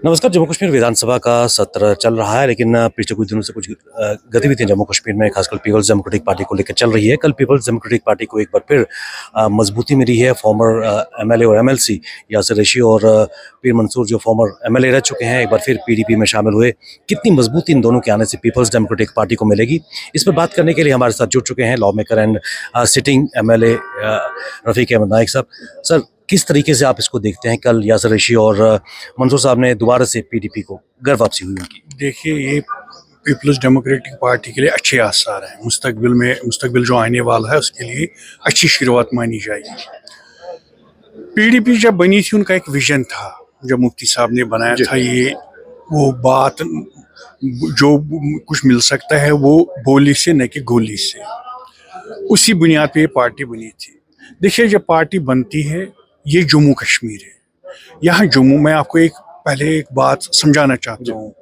नमस्कार। जम्मू कश्मीर विधानसभा का सत्र चल रहा है, लेकिन पिछले कुछ दिनों से कुछ गतिविधियां जम्मू कश्मीर में खासकर पीपल्स डेमोक्रेटिक पार्टी को लेकर चल रही है। कल पीपल्स डेमोक्रेटिक पार्टी को एक बार फिर मजबूती मिली है। फॉर्मर एमएलए और एमएलसी यासिर रशीद और पीर मंसूर जो फॉर्मर एमएलए रह चुके हैं, एक बार फिर पीडीपी में शामिल हुए। कितनी मजबूती इन दोनों के आने से पीपल्स डेमोक्रेटिक पार्टी को मिलेगी, इस पर बात करने के लिए हमारे साथ जुड़ चुके हैं lawmaker and sitting MLA Rafiq Ahmed Naik साहब। सर, किस तरीके से आप इसको देखते हैं? कल यासिर रशीद और मंसूर साहब ने दोबारा से पीडीपी को घर वापसी हुई उनकी। देखिए, ये पीपल्स डेमोक्रेटिक पार्टी के लिए अच्छे आसार हैं। मुस्तकबिल जो आने वाला है उसके लिए अच्छी शुरुआत मानी जाएगी। पीडीपी जब बनी थी, उनका एक विजन था, जब मुफ्ती साहब ने बनाया था। ये वो बात जो कुछ मिल सकता है वो बोली से न कि गोली से, उसी बुनियाद पे ये पार्टी बनी थी। देखिए, जब पार्टी बनती है, ये जम्मू कश्मीर है। यहाँ जम्मू में आपको पहले एक बात समझाना चाहता हूँ,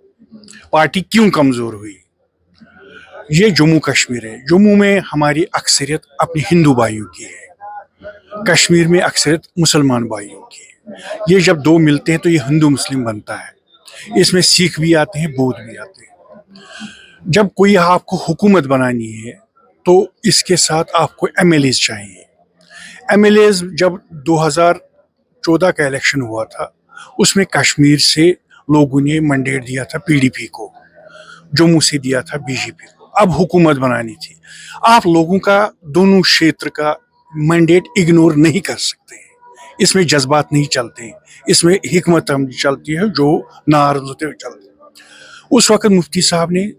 पार्टी क्यों कमजोर हुई। ये जम्मू कश्मीर है। जम्मू में हमारी अक्सरियत अपने हिंदू भाइयों की है, कश्मीर में अक्सरियत मुसलमान भाइयों की है। ये जब दो मिलते हैं तो ये हिंदू मुस्लिम बनता है। इसमें सिख भी आते हैं, बौद्ध भी आते हैं। जब कोई आपको हुकूमत बनानी है तो इसके साथ आपको एमएलए चाहिए। एमएलए जब 2014 का इलेक्शन हुआ था, उसमें कश्मीर से लोगों ने मैंडेट दिया था पीडीपी को, जम्मू से दिया था बीजेपी को। अब हुकूमत बनानी थी। आप लोगों का दोनों क्षेत्र का मैंडेट इग्नोर नहीं कर सकते। इसमें जज्बात नहीं चलते, इसमें हिकमत चलती है जो नाराज होते हुए चलते। उस वक्त मुफ्ती साहब ने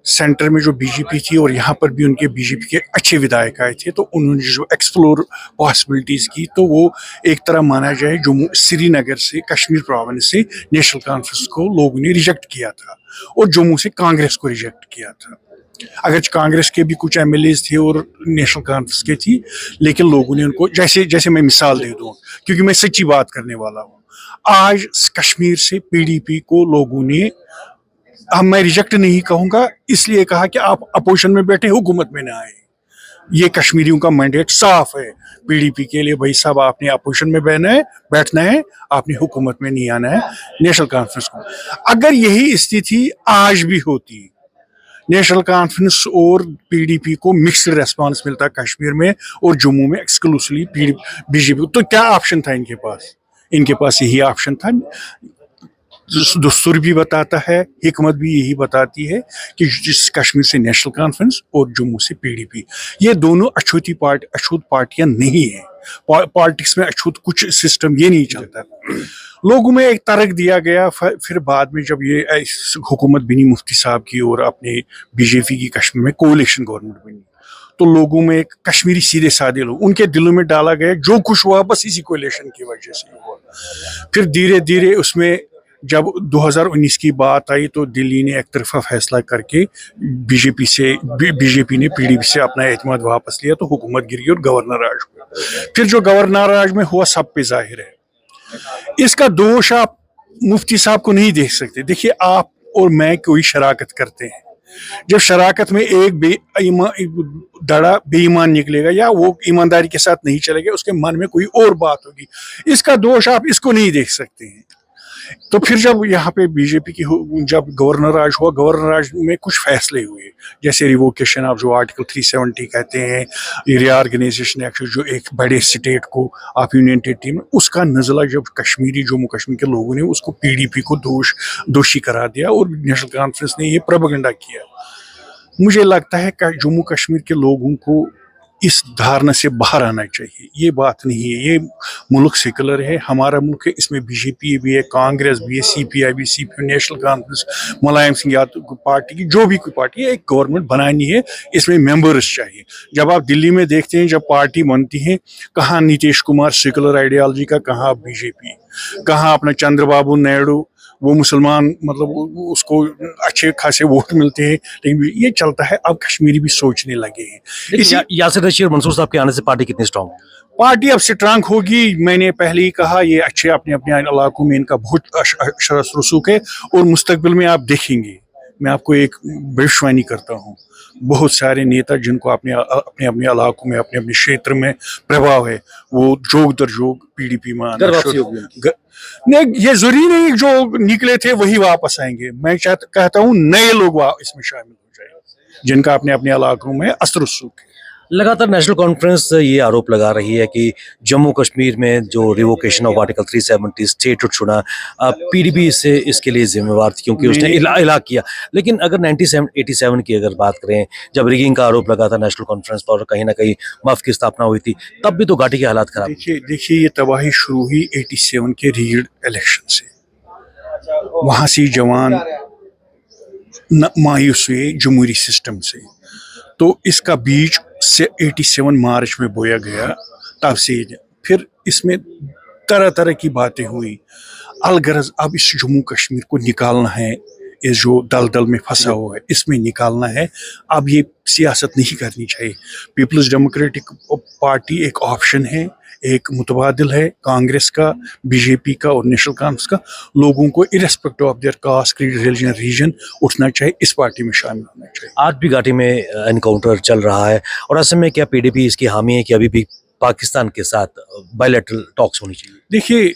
सेंटर में जो बीजेपी थी और यहाँ पर भी उनके बीजेपी के अच्छे विधायक आए थे, तो उन्होंने जो एक्सप्लोर पॉसिबिलिटीज की, तो वो एक तरह माना जाए जम्मू श्रीनगर से, कश्मीर प्रोविंस से नेशनल कॉन्फ्रेंस को लोगों ने रिजेक्ट किया था और जम्मू से कांग्रेस को रिजेक्ट किया था। अगर कांग्रेस के भी कुछ एमएलए थे और नेशनल कॉन्फ्रेंस के थी, लेकिन लोगों ने उनको, जैसे मैं मिसाल दे दूँ क्योंकि मैं सच्ची बात करने वाला हूँ, आज कश्मीर से पीडीपी को लोगों ने, मैं रिजेक्ट नहीं कहूंगा, इसलिए कहा कि आप अपोजिशन में बैठे, हुकूमत में ना आए। ये कश्मीरियों का मैंडेट साफ है पीडीपी के लिए, भाई साहब आपने अपोजिशन में बैठना है, आपने हुकूमत में नहीं आना है नेशनल कॉन्फ्रेंस को। अगर यही स्थिति आज भी होती, नेशनल कॉन्फ्रेंस और पीडीपी को मिक्स्ड रेस्पॉन्स मिलता कश्मीर में और जम्मू में एक्सक्लूसिवली बीजेपी, तो क्या ऑप्शन था इनके पास? इनके पास यही ऑप्शन था। दस्तूर भी बताता है, हिकमत भी यही बताती है कि जिस कश्मीर से नेशनल कॉन्फ्रेंस और जम्मू से पीडीपी, ये दोनों अछूत पार्टियां नहीं है। पॉलिटिक्स में अछूत कुछ सिस्टम ये नहीं चलता। लोगों में एक तर्क दिया गया, फिर बाद में जब ये हुकूमत बनी मुफ्ती साहब की और अपने बीजेपी की कश्मीर में कोalition गवर्नमेंट बनी, तो लोगों में कश्मीरी सीधे साधे लोग, उनके दिलों में डाला गया जो कुछ हुआ बस इसी कोalition की वजह से हुआ। फिर धीरे धीरे उसमें जब 2019 की बात आई तो दिल्ली ने एक तरफा फैसला करके बीजेपी ने पीडीपी से अपना एतमाद वापस लिया, तो हुकूमत गिरी और गवर्नर राज हुआ। फिर जो गवर्नर राज में हुआ सब पे जाहिर है। इसका दोष आप मुफ्ती साहब को नहीं देख सकते। देखिए, आप और मैं कोई शराकत करते हैं, जब शराकत में एक दड़ा बेईमान निकलेगा या वो ईमानदारी के साथ नहीं चलेगा, उसके मन में कोई और बात होगी। इसका दोष आप इसको नहीं देख सकते हैं। तो फिर जब यहाँ पे बीजेपी की जब गवर्नर राज हुआ, गवर्नर राज में कुछ फैसले हुए, जैसे रिवोकेशन ऑफ जो आर्टिकल 370 कहते हैं, रीऑर्गेनाइजेशन एक्ट, जो एक बड़े स्टेट को आप यूनियन टेरिटरी में, उसका नज़ला जब जम्मू कश्मीर के लोगों ने उसको पीडीपी को दोषी करार दिया और नेशनल कॉन्फ्रेंस ने ये प्रोपेगेंडा किया। मुझे लगता है कि जम्मू कश्मीर के लोगों को इस धारणा से बाहर आना चाहिए। ये बात नहीं है, ये मुल्क सेकुलर है, हमारा मुल्क है, इसमें बीजेपी भी है, कांग्रेस भी है, सीपीआई भी, national conference, Mulayam Singh Yadav party की जो भी कोई पार्टी है, एक गवर्नमेंट बनानी है, इसमें मेंबर्स चाहिए। जब आप दिल्ली में देखते हैं जब पार्टी बनती है, कहाँ नीतीश कुमार सेकुलर आइडियोलॉजी का, कहाँ बीजेपी, कहाँ अपना चंद्रबाबू नायडू, वो मुसलमान, मतलब उसको अच्छे खासे वोट मिलते हैं, लेकिन ये चलता है। अब कश्मीरी भी सोचने लगे हैं। यासिर रशीद और मंसूर साहब के आने से पार्टी कितनी स्ट्रांग है? पार्टी अब स्ट्रांग होगी। मैंने पहले ही कहा, ये अच्छे अपने अपने इलाकों में इनका बहुत शरस रसूख है और मुस्तकबिल में आप देखेंगे, मैं आपको एक भविष्यवाणी करता हूँ, बहुत सारे नेता जिनको अपने अपने इलाकों में, अपने अपने क्षेत्र में प्रभाव है, वो जोग दर जोग पीडीपी में आना, नहीं, ये जरूरी नहीं जो निकले थे वही वापस आएंगे। मैं कहता हूँ नए लोग इसमें शामिल हो जाए जिनका अपने अपने इलाकों में असर रसूख है। लगातार नेशनल कॉन्फ्रेंस ये आरोप लगा रही है कि जम्मू कश्मीर में जो रिवोकेशन ऑफ आर्टिकल 370 स्टेट चुना पीडीपी से इसके लिए जिम्मेवार थी क्योंकि उसने इलाक किया। लेकिन अगर 1987 की अगर बात करें जब रिगिंग का आरोप लगा था नेशनल कॉन्फ्रेंस पर, कहीं ना कहीं मफ की स्थापना हुई थी, तब भी तो घाटी के हालात खराब। देखिए ये तबाही शुरू हुई 87 के रीड इलेक्शन से। वहां से जवान मायूस हुए जमहूरी सिस्टम से, तो इसका बीज से 87 मार्च में बोया गया। तब से फिर इसमें तरह तरह की बातें हुई। अलगरज अब इस जम्मू कश्मीर को निकालना है, इस जो दलदल में फंसा हुआ है इसमें निकालना है। अब ये सियासत नहीं करनी चाहिए। पीपल्स डेमोक्रेटिक पार्टी एक ऑप्शन है, एक मुतबादिल है कांग्रेस का, बीजेपी का और नेशनल कॉन्फ्रेंस का। लोगों को irrespective of their caste, creed, religion, region उठना चाहिए, इस पार्टी में शामिल होना चाहिए। आज भी घाटी में एनकाउंटर चल रहा है और ऐसे में क्या पीडीपी इसकी हामी है कि अभी भी पाकिस्तान के साथ बायलैटरल टॉक्स होनी चाहिए? देखिए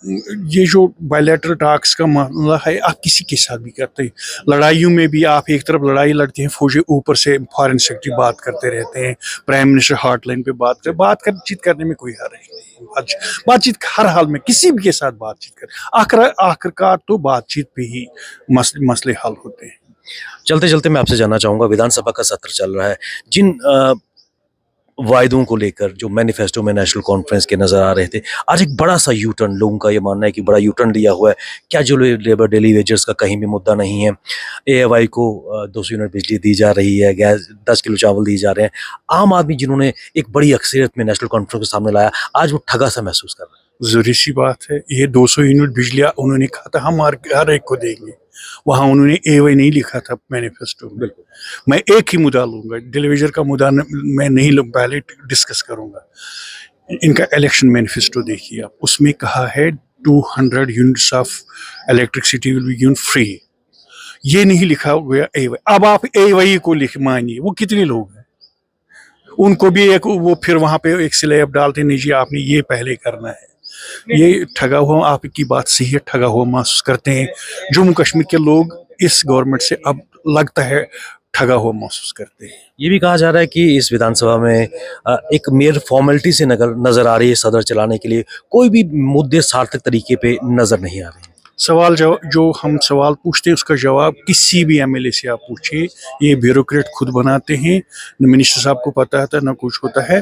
ये जो बायलैटरल टॉक्स का मामला है आप किसी के साथ भी करते हैं। लड़ाइयों में भी आप एक तरफ लड़ाई लड़ते हैं, फौजी ऊपर से फॉरेन सेक्रेटरी बात करते रहते हैं, प्राइम मिनिस्टर हॉटलाइन पे बातचीत करने में कोई हर्ज नहीं। बातचीत हर हाल में किसी भी के साथ बातचीत कर, आखिरकार तो बातचीत पे ही मसले हल होते हैं। चलते चलते मैं आपसे जानना चाहूँगा, विधानसभा का सत्र चल रहा है, जिन वायदों को लेकर जो मैनिफेस्टो में नेशनल कॉन्फ्रेंस के नज़र आ रहे थे, आज एक बड़ा सा यू टर्न, लोगों का ये मानना है कि बड़ा यू टर्न लिया हुआ है। क्या जो लेबर डेली वेजर्स का कहीं भी मुद्दा नहीं है, एएवाई को 200 यूनिट बिजली दी जा रही है, गैस 10 किलो चावल दिए जा रहे हैं। आम आदमी जिन्होंने एक बड़ी अक्सरियत में नेशनल कॉन्फ्रेंस के सामने लाया, आज वो ठगा सा महसूस कर रहा है। जरूरी सी बात है, ये 200 यूनिट बिजली उन्होंने कहा था हम हर एक को देंगे, वहां उन्होंने एएवाई नहीं लिखा था मैनिफेस्टो में। मैं एक ही मुद्दा लूंगा, टेलीविजन का मुद्दा मैं नहीं लूँ, पहले डिस्कस करूंगा। इनका इलेक्शन मैनिफेस्टो देखिए आप, उसमें कहा है 200 units of electricity will be given free. ये नहीं लिखा गया एएवाई। अब आप एएवाई को लिख मानिए, वो कितने लोग हैं, उनको भी एक वो फिर वहां पे एक स्लैब डालते, नहीं जी आपने ये पहले करना है। ये ठगा हुआ, आपकी बात सही है, ठगा हुआ महसूस करते हैं जम्मू कश्मीर के लोग। इस गवर्नमेंट से अब लगता है ठगा हुआ महसूस करते हैं। ये भी कहा जा रहा है कि इस विधानसभा में एक मेयर फॉर्मेलिटी से नजर आ रही है, सदर चलाने के लिए कोई भी मुद्दे सार्थक तरीके पे नजर नहीं आ रहे हैं। सवाल जो हम सवाल पूछते हैं उसका जवाब किसी भी एमएलए से आप पूछिए, ये ब्यूरोक्रेट खुद बनाते हैं। न मिनिस्टर साहब को पता होता है न कुछ होता है।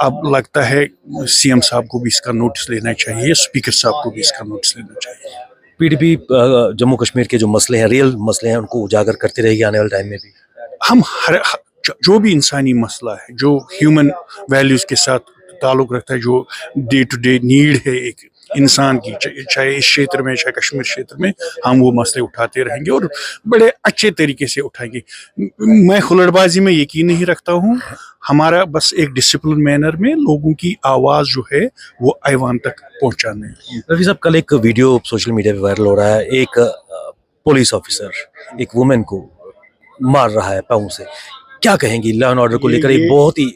अब लगता है सीएम साहब को भी इसका नोटिस लेना चाहिए, स्पीकर साहब को भी इसका नोटिस लेना चाहिए। पीडीपी जम्मू कश्मीर के जो मसले हैं, रियल मसले हैं, उनको उजागर करती रहेगी आने वाले टाइम में भी। हम जो भी इंसानी मसला है, जो ह्यूमन वैल्यूज के साथ ताल्लुक रखता है, जो डे टू डे नीड है एक इंसान की, चाहे इस क्षेत्र में चाहे कश्मीर क्षेत्र में, हम वो मसले उठाते रहेंगे और बड़े अच्छे तरीके से उठाएंगे। मैं हुलड़बाजी में यकीन नहीं रखता हूँ। हमारा बस एक डिसिप्लिन मैनर में लोगों की आवाज़ जो है वो ऐवान तक पहुँचाने। रवि साहब, कल एक वीडियो सोशल मीडिया पे वायरल हो रहा है, एक पुलिस ऑफिसर एक वुमेन को मार रहा है पाँव से। क्या कहेंगी लॉ एंड ऑर्डर को लेकर? एक बहुत ही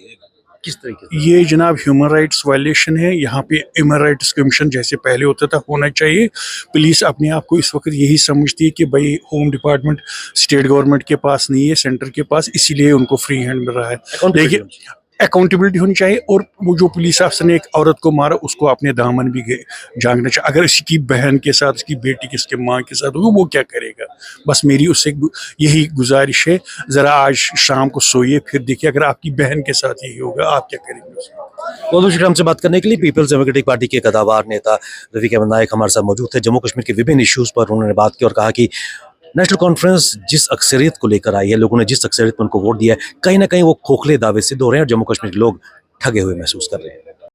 किस तरीके से? ये जनाब ह्यूमन राइट्स वायलेशन है। यहाँ पे ह्यूमन राइट्स कमीशन जैसे पहले होता था होना चाहिए। पुलिस अपने आप को इस वक्त यही समझती है कि भाई होम डिपार्टमेंट स्टेट गवर्नमेंट के पास नहीं है, सेंटर के पास, इसीलिए उनको फ्री हैंड मिल रहा है। लेकिन अकाउंटेबिलिटी होनी चाहिए। और वो जो पुलिस अफसर ने एक औरत को मारा उसको अपने दामन भी झांकना चाहिए। अगर इसकी बहन के साथ, इसकी बेटी के, इसके माँ के साथ होगा वो क्या करेगा? बस मेरी उससे यही गुजारिश है, ज़रा आज शाम को सोइए, फिर देखिए अगर आपकी बहन के साथ यही होगा आप क्या करेंगे? बहुत बहुत शुक्रिया हमसे बात करने के लिए। पीपल्स डेमोक्रेटिक पार्टी के कदावर नेता रवि के नायक हमारे साथ मौजूद थे। जम्मू कश्मीर के विभिन्न इश्यूज पर उन्होंने बात की और कहा कि नेशनल कॉन्फ्रेंस जिस अक्सरियत को लेकर आई है, लोगों ने जिस अक्सरियत में उनको वोट दिया है, कहीं ना कहीं वो खोखले दावे सिद्ध हो रहे हैं और जम्मू कश्मीर के लोग ठगे हुए महसूस कर रहे हैं।